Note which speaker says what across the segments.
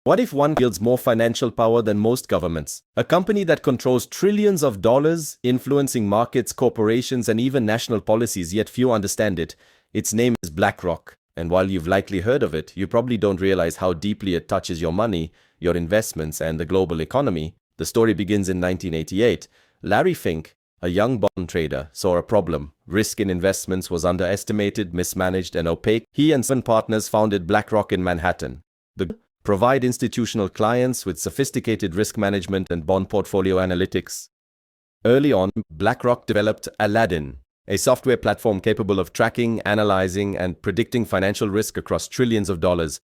Speaker 1: What if one wields more financial power than most governments? A company that controls trillions of dollars, influencing markets, corporations, and even national policies, yet few understand it. Its name is BlackRock. And while you've likely heard of it, you probably don't realize how deeply it touches your money, your investments, and the global economy. The story begins in 1988. Larry Fink, a young bond trader, saw a problem. Risk in investments was underestimated, mismanaged, and opaque. He and 7 partners founded BlackRock in Manhattan. They provide institutional clients with sophisticated risk management and bond portfolio analytics. Early on, BlackRock developed Aladdin, a software platform capable of tracking, analyzing, and predicting financial risk across trillions of dollars.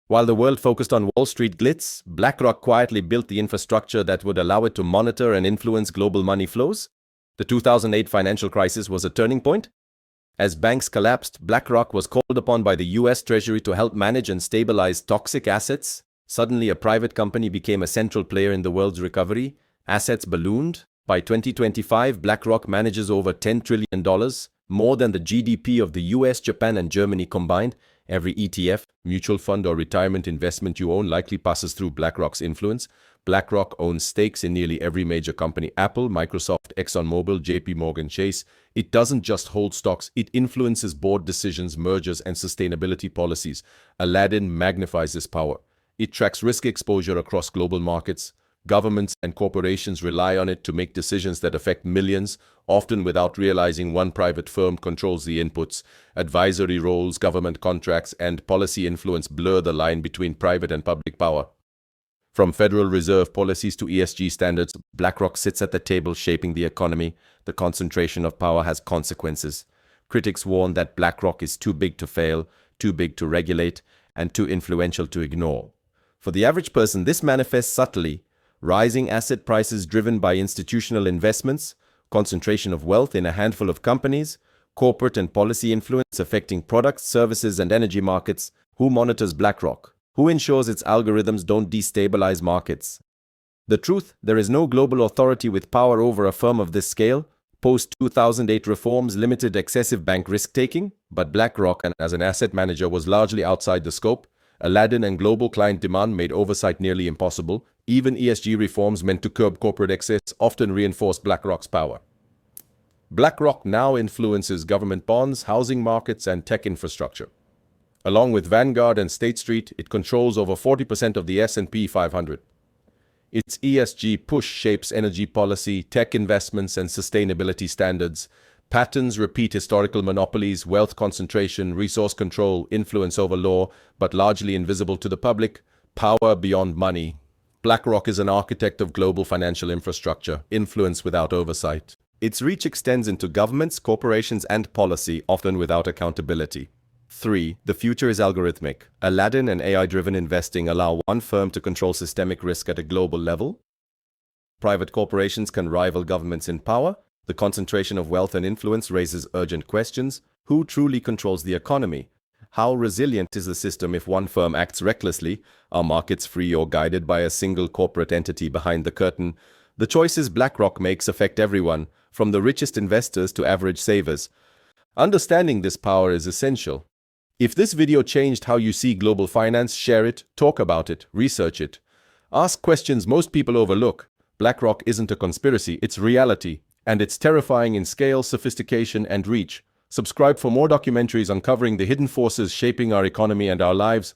Speaker 1: While the world focused on Wall Street glitz, BlackRock quietly built the infrastructure that would allow it to monitor and influence global money flows. The 2008 financial crisis was a turning point. As banks collapsed, BlackRock was called upon by the US Treasury to help manage and stabilize toxic assets. Suddenly, a private company became a central player in the world's recovery. Assets ballooned. By 2025, BlackRock manages over $10 trillion, more than the GDP of the US, Japan, and Germany combined. Every ETF, mutual fund, or retirement investment you own likely passes through BlackRock's influence. BlackRock owns stakes in nearly every major company: Apple, Microsoft, ExxonMobil, JP Morgan Chase. It doesn't just hold stocks, it influences board decisions, mergers, and sustainability policies. Aladdin magnifies this power. It tracks risk exposure across global markets. Governments and corporations rely on it to make decisions that affect millions, often without realizing one private firm controls the inputs. Advisory roles, government contracts, and policy influence blur the line between private and public power. From Federal Reserve policies to ESG standards, BlackRock sits at the table shaping the economy. The concentration of power has consequences. Critics warn that BlackRock is too big to fail, too big to regulate, and too influential to ignore. For the average person, this manifests subtly. Rising asset prices driven by institutional investments, concentration of wealth in a handful of companies, corporate and policy influence affecting products, services, and energy markets. Who monitors BlackRock? Who ensures its algorithms don't destabilize markets? The truth, there is no global authority with power over a firm of this scale. Post-2008 reforms limited excessive bank risk-taking, but BlackRock, as an asset manager, was largely outside the scope. Aladdin and global client demand made oversight nearly impossible. Even ESG reforms meant to curb corporate excess often reinforced BlackRock's power. BlackRock now influences government bonds, housing markets, and tech infrastructure. Along with Vanguard and State Street, it controls over 40% of the S&P 500. Its ESG push shapes energy policy, tech investments, and sustainability standards. Patterns repeat historical monopolies, wealth concentration, resource control, influence over law, but largely invisible to the public. Power beyond money. BlackRock is an architect of global financial infrastructure, influence without oversight. Its reach extends into governments, corporations, and policy, often without accountability. 3. The future is algorithmic. Aladdin and AI-driven investing allow one firm to control systemic risk at a global level. Private corporations can rival governments in power. The concentration of wealth and influence raises urgent questions. Who truly controls the economy? How resilient is the system if one firm acts recklessly? Are markets free or guided by a single corporate entity behind the curtain? The choices BlackRock makes affect everyone, from the richest investors to average savers. Understanding this power is essential. If this video changed how you see global finance, share it, talk about it, research it. Ask questions most people overlook. BlackRock isn't a conspiracy, it's reality. And it's terrifying in scale, sophistication, and reach. Subscribe for more documentaries uncovering the hidden forces shaping our economy and our lives.